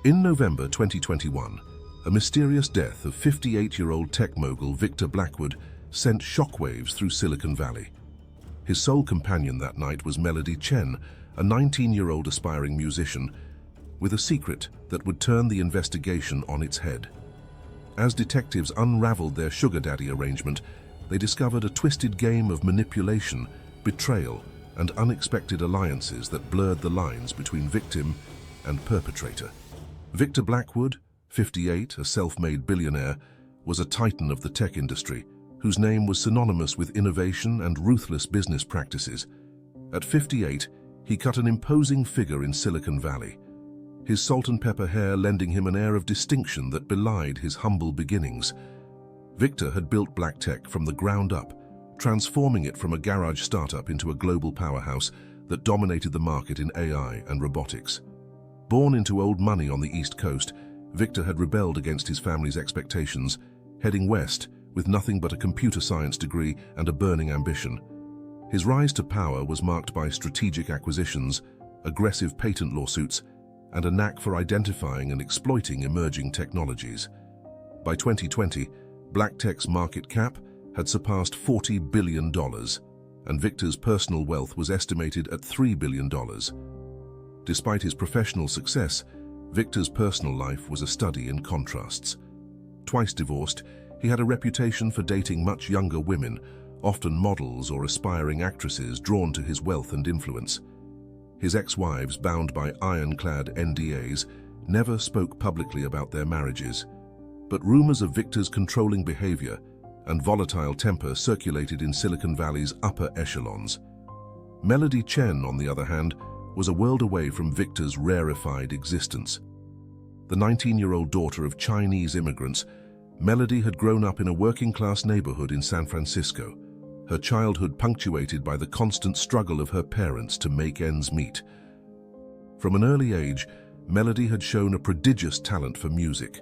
In November 2021, a mysterious death of 58-year-old tech mogul Victor Blackwood sent shockwaves through Silicon Valley. His sole companion that night was Melody Chen, a 19-year-old aspiring musician, with a secret that would turn the investigation on its head. As detectives unraveled their sugar daddy arrangement, they discovered a twisted game of manipulation, betrayal, and unexpected alliances that blurred the lines between victim and perpetrator. Victor Blackwood, 58, a self-made billionaire, was a titan of the tech industry, whose name was synonymous with innovation and ruthless business practices. At 58, he cut an imposing figure in Silicon Valley, his salt-and-pepper hair lending him an air of distinction that belied his humble beginnings. Victor had built Black Tech from the ground up, transforming it from a garage startup into a global powerhouse that dominated the market in AI and robotics. Born into old money on the East Coast, Victor had rebelled against his family's expectations, heading west with nothing but a computer science degree and a burning ambition. His rise to power was marked by strategic acquisitions, aggressive patent lawsuits, and a knack for identifying and exploiting emerging technologies. By 2020, Black Tech's market cap had surpassed $40 billion, and Victor's personal wealth was estimated at $3 billion. Despite his professional success, Victor's personal life was a study in contrasts. Twice divorced, he had a reputation for dating much younger women, often models or aspiring actresses drawn to his wealth and influence. His ex-wives, bound by ironclad NDAs, never spoke publicly about their marriages, but rumors of Victor's controlling behavior and volatile temper circulated in Silicon Valley's upper echelons. Melody Chen, on the other hand, was a world away from Victor's rarefied existence. The 19-year-old daughter of Chinese immigrants, Melody had grown up in a working-class neighborhood in San Francisco, her childhood punctuated by the constant struggle of her parents to make ends meet. From an early age, Melody had shown a prodigious talent for music,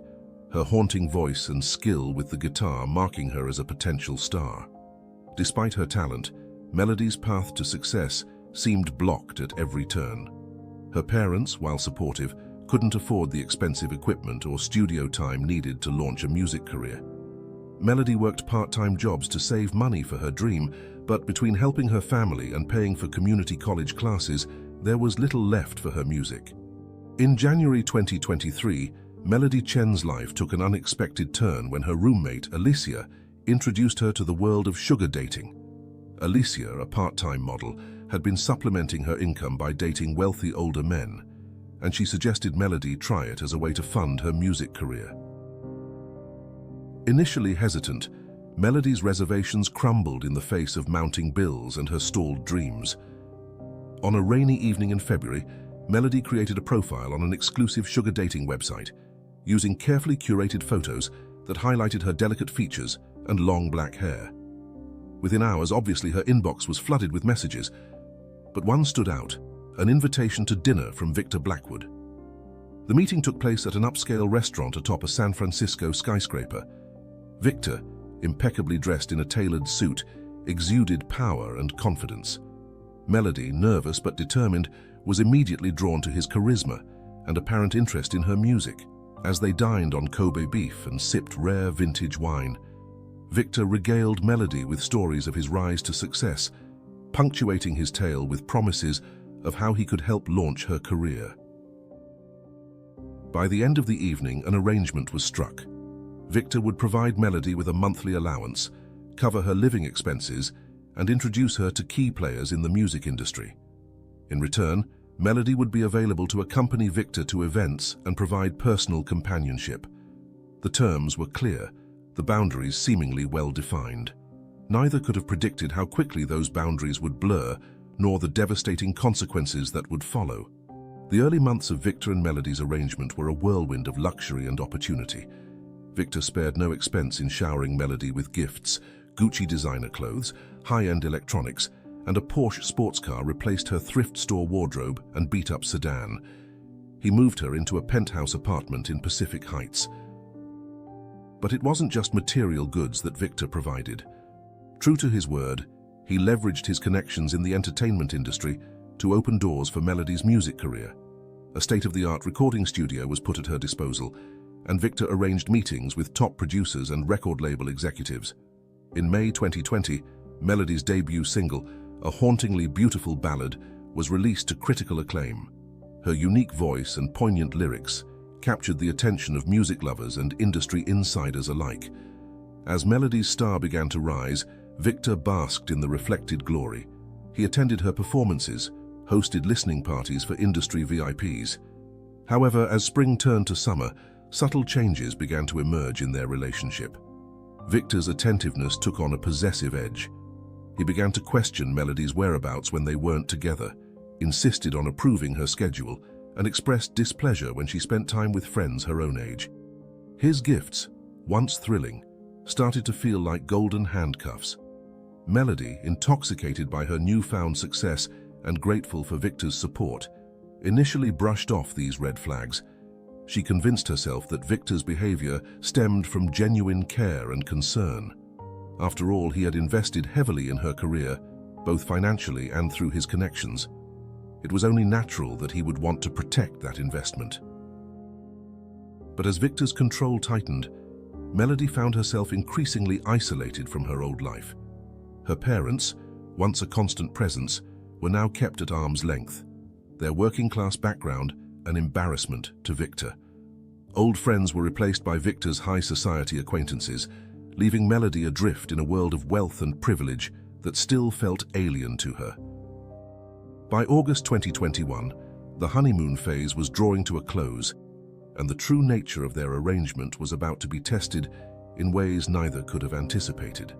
her haunting voice and skill with the guitar marking her as a potential star. Despite her talent, Melody's path to success seemed blocked at every turn. Her parents, while supportive, couldn't afford the expensive equipment or studio time needed to launch a music career. Melody worked part-time jobs to save money for her dream, but between helping her family and paying for community college classes, there was little left for her music. In January 2023, Melody Chen's life took an unexpected turn when her roommate, Alicia, introduced her to the world of sugar dating. Alicia, a part-time model, had been supplementing her income by dating wealthy older men, and she suggested Melody try it as a way to fund her music career. Initially hesitant, Melody's reservations crumbled in the face of mounting bills and her stalled dreams. On a rainy evening in February, Melody created a profile on an exclusive sugar dating website, using carefully curated photos that highlighted her delicate features and long black hair. Within hours, obviously, her inbox was flooded with messages, but one stood out: an invitation to dinner from Victor Blackwood. The meeting took place at an upscale restaurant atop a San Francisco skyscraper. Victor, impeccably dressed in a tailored suit, exuded power and confidence. Melody, nervous but determined, was immediately drawn to his charisma and apparent interest in her music. As they dined on Kobe beef and sipped rare vintage wine, Victor regaled Melody with stories of his rise to success, punctuating his tale with promises of how he could help launch her career. By the end of the evening, an arrangement was struck. Victor would provide Melody with a monthly allowance, cover her living expenses, and introduce her to key players in the music industry. In return, Melody would be available to accompany Victor to events and provide personal companionship. The terms were clear, the boundaries seemingly well-defined. Neither could have predicted how quickly those boundaries would blur, nor the devastating consequences that would follow. The early months of Victor and Melody's arrangement were a whirlwind of luxury and opportunity. Victor spared no expense in showering Melody with gifts. Gucci designer clothes, high-end electronics, and a Porsche sports car replaced her thrift store wardrobe and beat-up sedan. He moved her into a penthouse apartment in Pacific Heights. But it wasn't just material goods that Victor provided. True to his word, he leveraged his connections in the entertainment industry to open doors for Melody's music career. A state-of-the-art recording studio was put at her disposal, and Victor arranged meetings with top producers and record label executives. In May 2020, Melody's debut single, A Hauntingly Beautiful Ballad, was released to critical acclaim. Her unique voice and poignant lyrics captured the attention of music lovers and industry insiders alike. As Melody's star began to rise, Victor basked in the reflected glory. He attended her performances, hosted listening parties for industry VIPs. However, as spring turned to summer, subtle changes began to emerge in their relationship. Victor's attentiveness took on a possessive edge. He began to question Melody's whereabouts when they weren't together, insisted on approving her schedule, and expressed displeasure when she spent time with friends her own age. His gifts, once thrilling, started to feel like golden handcuffs. Melody, intoxicated by her newfound success and grateful for Victor's support, initially brushed off these red flags. She convinced herself that Victor's behavior stemmed from genuine care and concern. After all, he had invested heavily in her career, both financially and through his connections. It was only natural that he would want to protect that investment. But as Victor's control tightened, Melody found herself increasingly isolated from her old life. Her parents, once a constant presence, were now kept at arm's length, their working-class background an embarrassment to Victor. Old friends were replaced by Victor's high society acquaintances, leaving Melody adrift in a world of wealth and privilege that still felt alien to her. By August 2021, the honeymoon phase was drawing to a close, and the true nature of their arrangement was about to be tested in ways neither could have anticipated.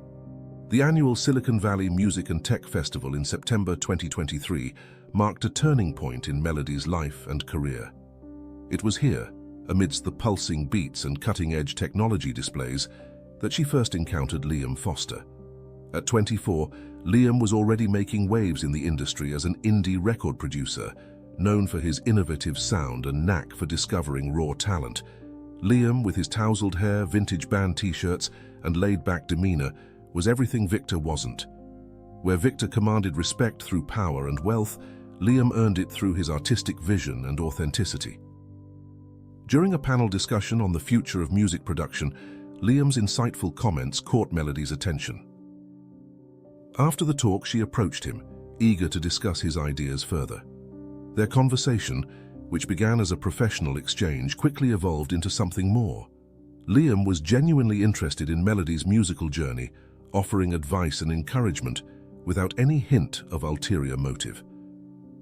The annual Silicon Valley Music and Tech Festival in September 2023 marked a turning point in Melody's life and career. It was here, amidst the pulsing beats and cutting-edge technology displays, that she first encountered Liam Foster. At 24, Liam was already making waves in the industry as an indie record producer, known for his innovative sound and knack for discovering raw talent. Liam, with his tousled hair, vintage band t-shirts, and laid-back demeanor, was everything Victor wasn't. Where Victor commanded respect through power and wealth, Liam earned it through his artistic vision and authenticity. During a panel discussion on the future of music production, Liam's insightful comments caught Melody's attention. After the talk, she approached him, eager to discuss his ideas further. Their conversation, which began as a professional exchange, quickly evolved into something more. Liam was genuinely interested in Melody's musical journey, offering advice and encouragement without any hint of ulterior motive.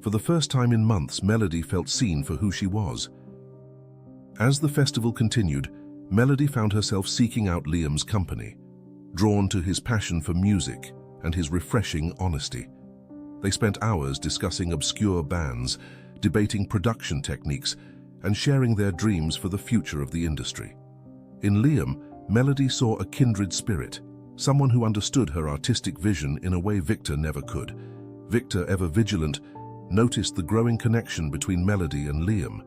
For the first time in months, Melody felt seen for who she was. As the festival continued, Melody found herself seeking out Liam's company, drawn to his passion for music and his refreshing honesty. They spent hours discussing obscure bands, debating production techniques, and sharing their dreams for the future of the industry. In Liam, Melody saw a kindred spirit, someone who understood her artistic vision in a way Victor never could. Victor, ever vigilant, noticed the growing connection between Melody and Liam.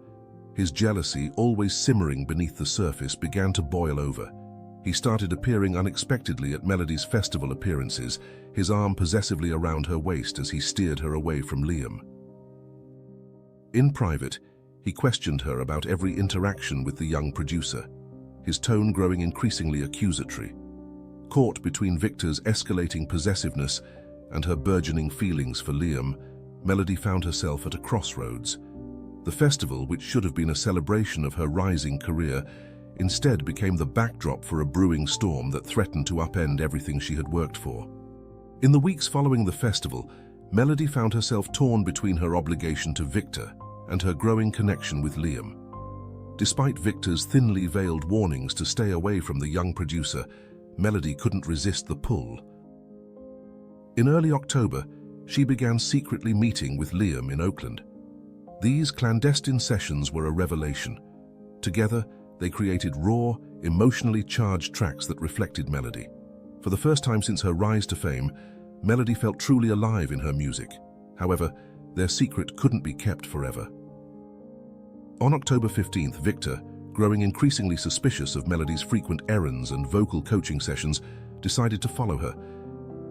His jealousy, always simmering beneath the surface, began to boil over. He started appearing unexpectedly at Melody's festival appearances, his arm possessively around her waist as he steered her away from Liam. In private, he questioned her about every interaction with the young producer, his tone growing increasingly accusatory. Caught between Victor's escalating possessiveness and her burgeoning feelings for Liam, Melody found herself at a crossroads. The festival, which should have been a celebration of her rising career, instead became the backdrop for a brewing storm that threatened to upend everything she had worked for. In the weeks following the festival, Melody found herself torn between her obligation to Victor and her growing connection with Liam. Despite Victor's thinly veiled warnings to stay away from the young producer, Melody couldn't resist the pull. In early October, she began secretly meeting with Liam in Oakland. These clandestine sessions were a revelation. Together, they created raw, emotionally charged tracks that reflected Melody. For the first time since her rise to fame, Melody felt truly alive in her music. However, their secret couldn't be kept forever. On October 15th, Victor, growing increasingly suspicious of Melody's frequent errands and vocal coaching sessions, decided to follow her.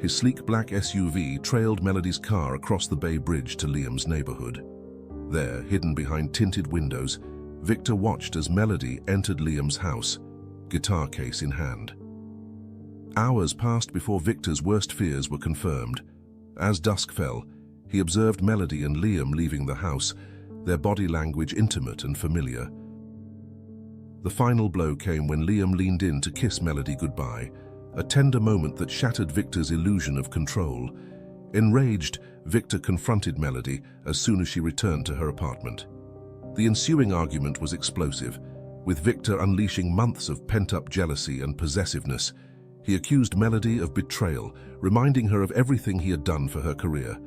His sleek black SUV trailed Melody's car across the Bay Bridge to Liam's neighborhood. There, hidden behind tinted windows, Victor watched as Melody entered Liam's house, guitar case in hand. Hours passed before Victor's worst fears were confirmed. As dusk fell, he observed Melody and Liam leaving the house, their body language intimate and familiar. The final blow came when Liam leaned in to kiss Melody goodbye, a tender moment that shattered Victor's illusion of control. Enraged, Victor confronted Melody as soon as she returned to her apartment. The ensuing argument was explosive, with Victor unleashing months of pent-up jealousy and possessiveness. He accused Melody of betrayal, reminding her of everything he had done for her career.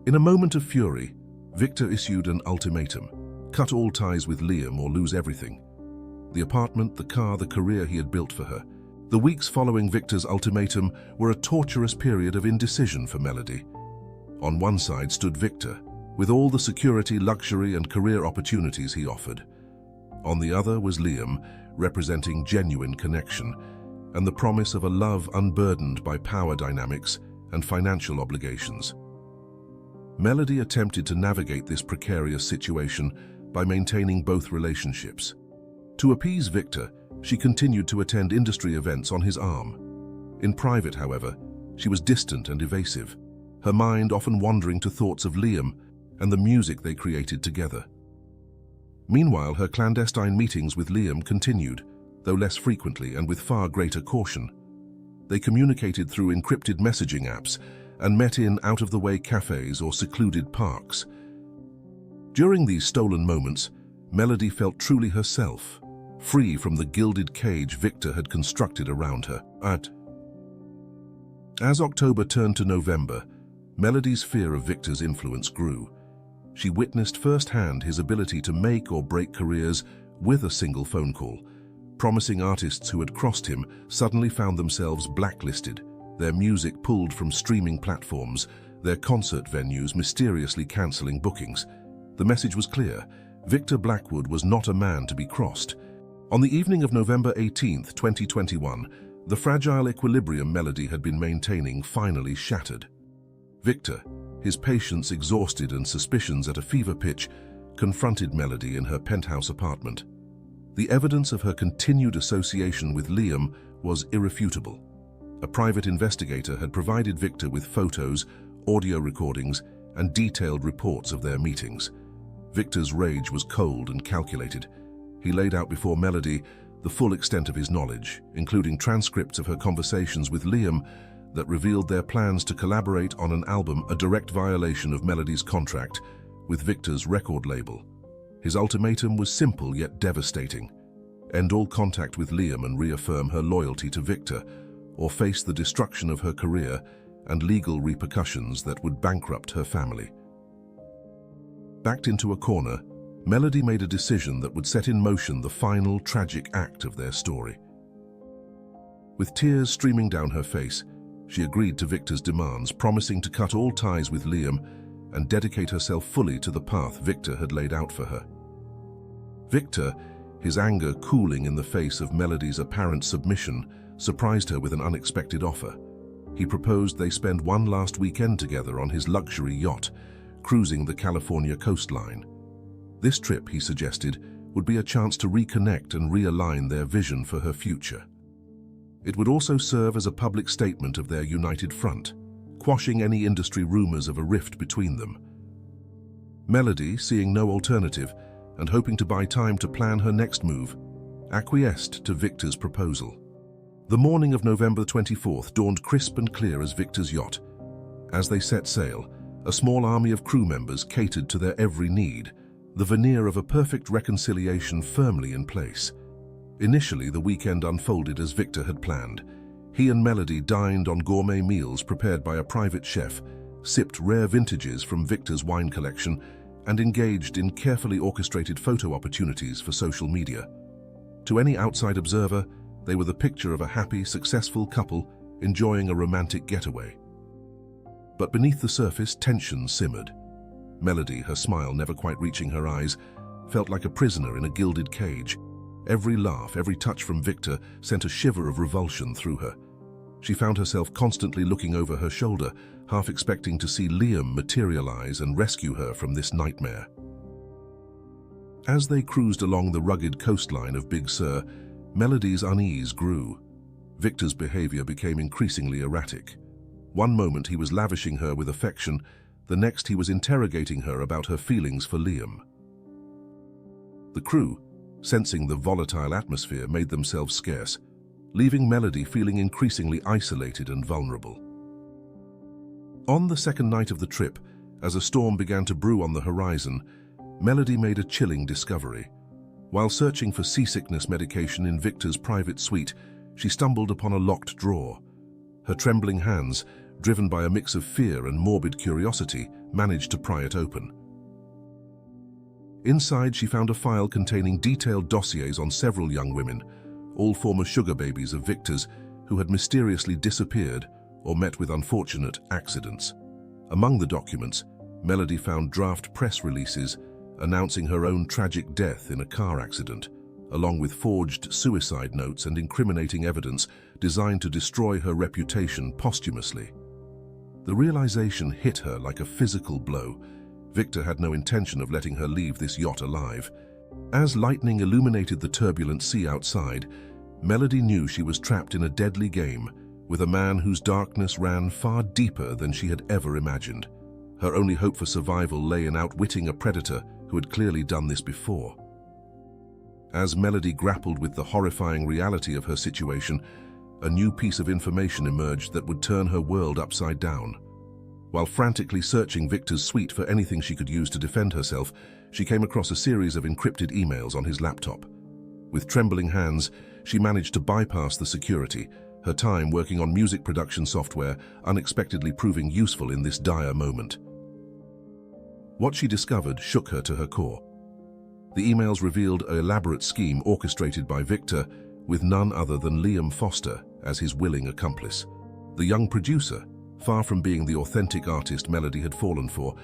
In a moment of fury, Victor issued an ultimatum: cut all ties with Liam or lose everything. The apartment, the car, the career he had built for her. The weeks following Victor's ultimatum were a torturous period of indecision for Melody. On one side stood Victor, with all the security, luxury, and career opportunities he offered. On the other was Liam, representing genuine connection, and the promise of a love unburdened by power dynamics and financial obligations. Melody attempted to navigate this precarious situation by maintaining both relationships. To appease Victor, she continued to attend industry events on his arm. In private, however, she was distant and evasive, her mind often wandering to thoughts of Liam and the music they created together. Meanwhile, her clandestine meetings with Liam continued, though less frequently and with far greater caution. They communicated through encrypted messaging apps and met in out-of-the-way cafes or secluded parks. During these stolen moments, Melody felt truly herself, free from the gilded cage Victor had constructed around her. As October turned to November, Melody's fear of Victor's influence grew. She witnessed firsthand his ability to make or break careers with a single phone call. Promising artists who had crossed him suddenly found themselves blacklisted, their music pulled from streaming platforms, their concert venues mysteriously cancelling bookings. The message was clear: Victor Blackwood was not a man to be crossed. On the evening of November 18, 2021, the fragile equilibrium Melody had been maintaining finally shattered. Victor, his patience exhausted and suspicions at a fever pitch, confronted Melody in her penthouse apartment. The evidence of her continued association with Liam was irrefutable. A private investigator had provided Victor with photos, audio recordings, and detailed reports of their meetings. Victor's rage was cold and calculated. He laid out before Melody the full extent of his knowledge, including transcripts of her conversations with Liam that revealed their plans to collaborate on an album, a direct violation of Melody's contract with Victor's record label. His ultimatum was simple yet devastating: end all contact with Liam and reaffirm her loyalty to Victor, or face the destruction of her career and legal repercussions that would bankrupt her family. Backed into a corner, Melody made a decision that would set in motion the final tragic act of their story. With tears streaming down her face, she agreed to Victor's demands, promising to cut all ties with Liam and dedicate herself fully to the path Victor had laid out for her. Victor, his anger cooling in the face of Melody's apparent submission, surprised her with an unexpected offer. He proposed they spend one last weekend together on his luxury yacht, cruising the California coastline. This trip, he suggested, would be a chance to reconnect and realign their vision for her future. It would also serve as a public statement of their united front, quashing any industry rumors of a rift between them. Melody, seeing no alternative and hoping to buy time to plan her next move, acquiesced to Victor's proposal. The morning of November 24th dawned crisp and clear as Victor's yacht. As they set sail, a small army of crew members catered to their every need, the veneer of a perfect reconciliation firmly in place. Initially, the weekend unfolded as Victor had planned. He and Melody dined on gourmet meals prepared by a private chef, sipped rare vintages from Victor's wine collection, and engaged in carefully orchestrated photo opportunities for social media. To any outside observer, they were the picture of a happy, successful couple enjoying a romantic getaway. But beneath the surface, tension simmered. Melody, her smile never quite reaching her eyes, felt like a prisoner in a gilded cage. Every laugh, every touch from Victor sent a shiver of revulsion through her. She found herself constantly looking over her shoulder, half expecting to see Liam materialize and rescue her from this nightmare. As they cruised along the rugged coastline of Big Sur, Melody's unease grew. Victor's behavior became increasingly erratic. One moment he was lavishing her with affection, the next he was interrogating her about her feelings for Liam. The crew, sensing the volatile atmosphere, made themselves scarce, leaving Melody feeling increasingly isolated and vulnerable. On the second night of the trip, as a storm began to brew on the horizon, Melody made a chilling discovery. While searching for seasickness medication in Victor's private suite, she stumbled upon a locked drawer. Her trembling hands, driven by a mix of fear and morbid curiosity, managed to pry it open. Inside, she found a file containing detailed dossiers on several young women, all former sugar babies of Victor's, who had mysteriously disappeared or met with unfortunate accidents. Among the documents, Melody found draft press releases announcing her own tragic death in a car accident, along with forged suicide notes and incriminating evidence designed to destroy her reputation posthumously. The realization hit her like a physical blow. Victor had no intention of letting her leave this yacht alive. As lightning illuminated the turbulent sea outside, Melody knew she was trapped in a deadly game with a man whose darkness ran far deeper than she had ever imagined. Her only hope for survival lay in outwitting a predator who had clearly done this before. As Melody grappled with the horrifying reality of her situation, a new piece of information emerged that would turn her world upside down. While frantically searching Victor's suite for anything she could use to defend herself, she came across a series of encrypted emails on his laptop. With trembling hands, she managed to bypass the security, her time working on music production software unexpectedly proving useful in this dire moment. What she discovered shook her to her core. The emails revealed an elaborate scheme orchestrated by Victor, with none other than Liam Foster as his willing accomplice. The young producer, far from being the authentic artist Melody had fallen for,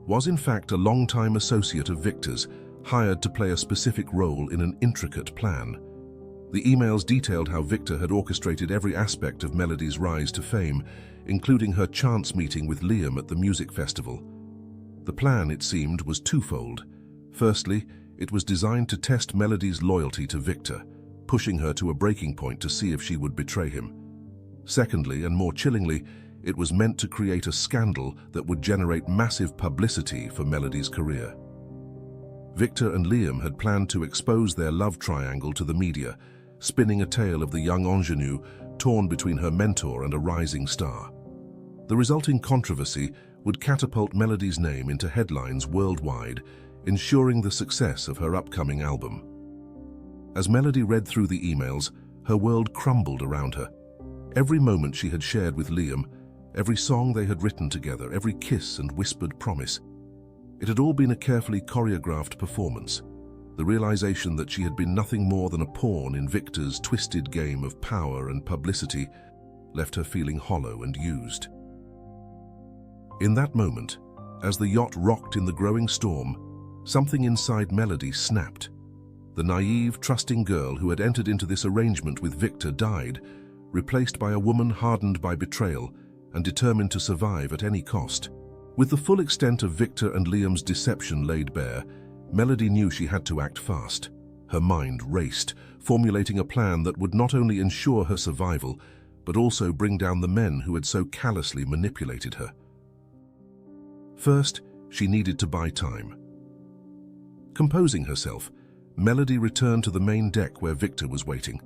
was in fact a longtime associate of Victor's, hired to play a specific role in an intricate plan. The emails detailed how Victor had orchestrated every aspect of Melody's rise to fame, including her chance meeting with Liam at the music festival. The plan, it seemed, was twofold. Firstly, it was designed to test Melody's loyalty to Victor, pushing her to a breaking point to see if she would betray him. Secondly, and more chillingly, it was meant to create a scandal that would generate massive publicity for Melody's career. Victor and Liam had planned to expose their love triangle to the media, spinning a tale of the young ingenue torn between her mentor and a rising star. The resulting controversy would catapult Melody's name into headlines worldwide, ensuring the success of her upcoming album. As Melody read through the emails, her world crumbled around her. Every moment she had shared with Liam, every song they had written together, every kiss and whispered promise. It had all been a carefully choreographed performance. The realization that she had been nothing more than a pawn in Victor's twisted game of power and publicity left her feeling hollow and used. In that moment, as the yacht rocked in the growing storm, something inside Melody snapped. The naive, trusting girl who had entered into this arrangement with Victor died, replaced by a woman hardened by betrayal and determined to survive at any cost. With the full extent of Victor and Liam's deception laid bare, Melody knew she had to act fast. Her mind raced, formulating a plan that would not only ensure her survival, but also bring down the men who had so callously manipulated her. First, she needed to buy time. Composing herself, Melody returned to the main deck where Victor was waiting.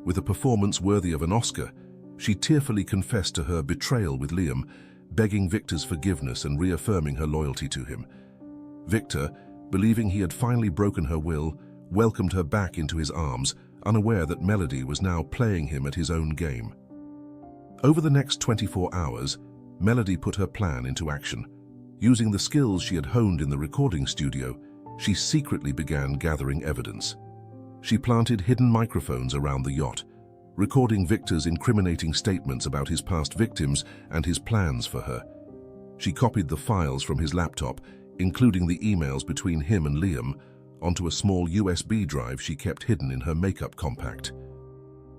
With a performance worthy of an Oscar, she tearfully confessed to her betrayal with Liam, begging Victor's forgiveness and reaffirming her loyalty to him. Victor, believing he had finally broken her will, welcomed her back into his arms, unaware that Melody was now playing him at his own game. Over the next 24 hours, Melody put her plan into action. Using the skills she had honed in the recording studio, she secretly began gathering evidence. She planted hidden microphones around the yacht, recording Victor's incriminating statements about his past victims and his plans for her. She copied the files from his laptop, including the emails between him and Liam, onto a small USB drive she kept hidden in her makeup compact.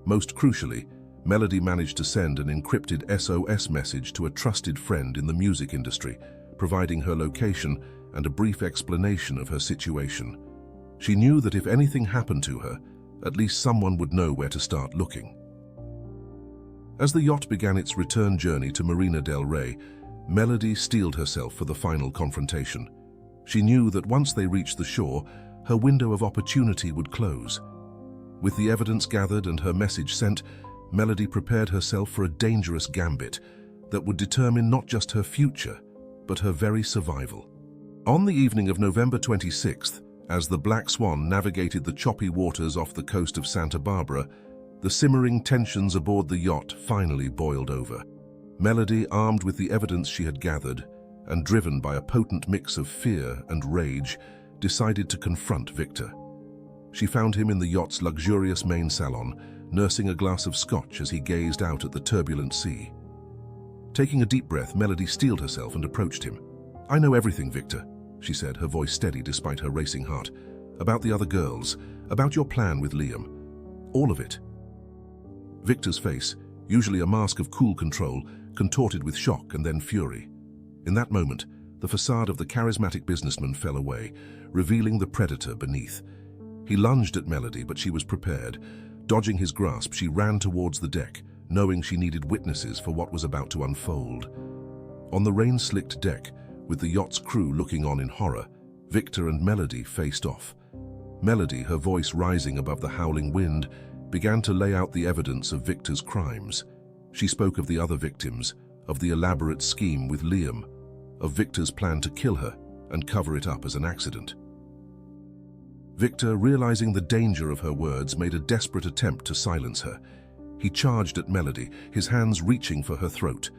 Most crucially, Melody managed to send an encrypted SOS message to a trusted friend in the music industry, providing her location and a brief explanation of her situation. She knew that if anything happened to her, at least someone would know where to start looking. As the yacht began its return journey to Marina del Rey, Melody steeled herself for the final confrontation. She knew that once they reached the shore, her window of opportunity would close. With the evidence gathered and her message sent, Melody prepared herself for a dangerous gambit that would determine not just her future, but her very survival. On the evening of November 26th, as the Black Swan navigated the choppy waters off the coast of Santa Barbara, the simmering tensions aboard the yacht finally boiled over. Melody, armed with the evidence she had gathered, and driven by a potent mix of fear and rage, decided to confront Victor. She found him in the yacht's luxurious main salon, nursing a glass of scotch as he gazed out at the turbulent sea. Taking a deep breath, Melody steeled herself and approached him. "I know everything, Victor," she said, her voice steady despite her racing heart. "About the other girls, about your plan with Liam. All of it." Victor's face, usually a mask of cool control, contorted with shock and then fury. In that moment, the facade of the charismatic businessman fell away, revealing the predator beneath. He lunged at Melody, but she was prepared. Dodging his grasp, she ran towards the deck, knowing she needed witnesses for what was about to unfold. On the rain-slicked deck, with the yacht's crew looking on in horror, Victor and Melody faced off. Melody, her voice rising above the howling wind, began to lay out the evidence of Victor's crimes. She spoke of the other victims, of the elaborate scheme with Liam, of Victor's plan to kill her and cover it up as an accident. Victor, realizing the danger of her words, made a desperate attempt to silence her. He charged at Melody, his hands reaching for her throat.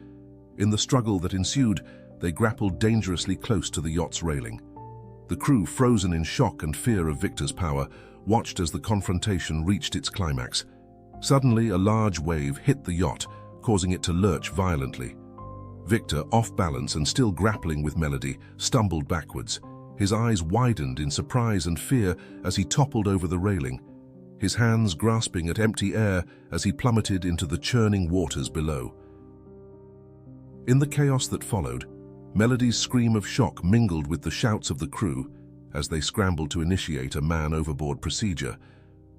In the struggle that ensued, they grappled dangerously close to the yacht's railing. The crew, frozen in shock and fear of Victor's power, watched as the confrontation reached its climax. Suddenly, a large wave hit the yacht, causing it to lurch violently. Victor, off balance and still grappling with Melody, stumbled backwards. His eyes widened in surprise and fear as he toppled over the railing, his hands grasping at empty air as he plummeted into the churning waters below. In the chaos that followed, Melody's scream of shock mingled with the shouts of the crew as they scrambled to initiate a man-overboard procedure.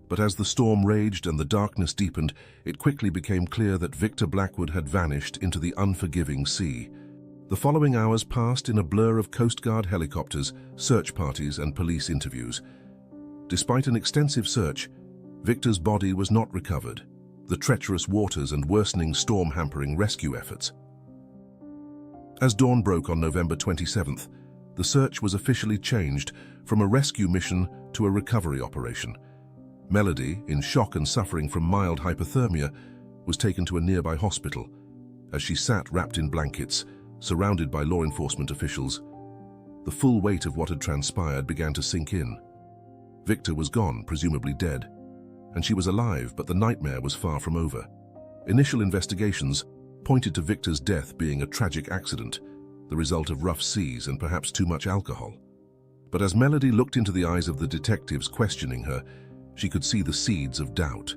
But as the storm raged and the darkness deepened, it quickly became clear that Victor Blackwood had vanished into the unforgiving sea. The following hours passed in a blur of Coast Guard helicopters, search parties, and police interviews. Despite an extensive search, Victor's body was not recovered, the treacherous waters and worsening storm hampering rescue efforts. As dawn broke on November 27th, the search was officially changed from a rescue mission to a recovery operation. Melody, in shock and suffering from mild hypothermia, was taken to a nearby hospital. As she sat wrapped in blankets, surrounded by law enforcement officials, the full weight of what had transpired began to sink in. Victor was gone, presumably dead, and she was alive, but the nightmare was far from over. Initial investigations pointed to Victor's death being a tragic accident, the result of rough seas and perhaps too much alcohol. But as Melody looked into the eyes of the detectives questioning her, she could see the seeds of doubt.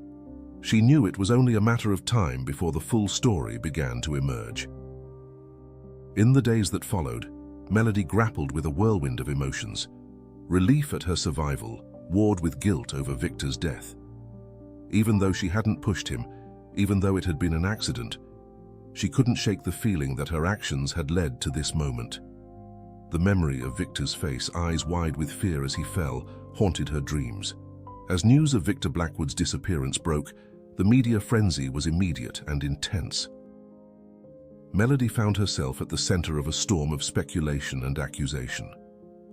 She knew it was only a matter of time before the full story began to emerge. In the days that followed, Melody grappled with a whirlwind of emotions. Relief at her survival warred with guilt over Victor's death. Even though she hadn't pushed him, even though it had been an accident, she couldn't shake the feeling that her actions had led to this moment. The memory of Victor's face, eyes wide with fear as he fell, haunted her dreams. As news of Victor Blackwood's disappearance broke, the media frenzy was immediate and intense. Melody found herself at the center of a storm of speculation and accusation.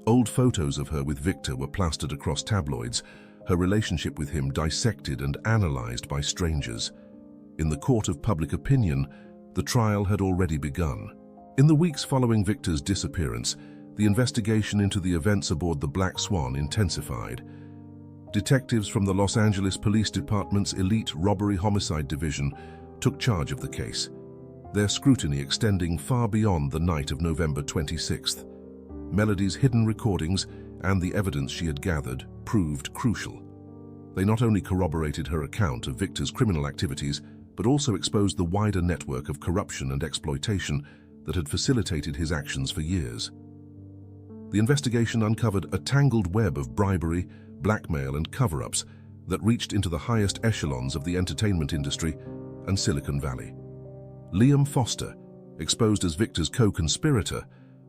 Old photos of her with Victor were plastered across tabloids, her relationship with him dissected and analyzed by strangers. In the court of public opinion, the trial had already begun. In the weeks following Victor's disappearance, the investigation into the events aboard the Black Swan intensified. Detectives from the Los Angeles Police Department's elite robbery homicide division took charge of the case, their scrutiny extending far beyond the night of November 26th. Melody's hidden recordings and the evidence she had gathered proved crucial. They not only corroborated her account of Victor's criminal activities, but also exposed the wider network of corruption and exploitation that had facilitated his actions for years. The investigation uncovered a tangled web of bribery, blackmail, and cover-ups that reached into the highest echelons of the entertainment industry and Silicon Valley. Liam Foster, exposed as Victor's co-conspirator,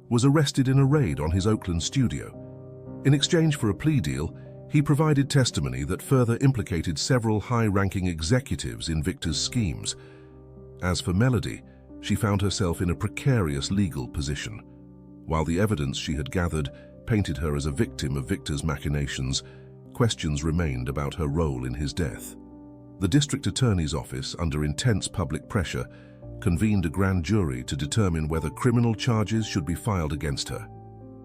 was arrested in a raid on his Oakland studio. In exchange for a plea deal, he provided testimony that further implicated several high-ranking executives in Victor's schemes. As for Melody, she found herself in a precarious legal position. While the evidence she had gathered painted her as a victim of Victor's machinations, questions remained about her role in his death. The district attorney's office, under intense public pressure, convened a grand jury to determine whether criminal charges should be filed against her.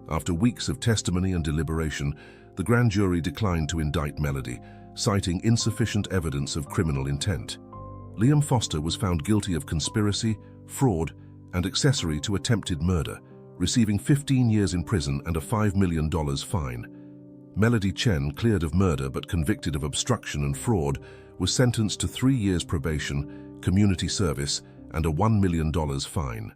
After weeks of testimony and deliberation, the grand jury declined to indict Melody, citing insufficient evidence of criminal intent. Liam Foster was found guilty of conspiracy, fraud, and accessory to attempted murder, receiving 15 years in prison and a $5 million fine. Melody Chen, cleared of murder but convicted of obstruction and fraud, was sentenced to 3 years probation, community service, and a $1 million fine.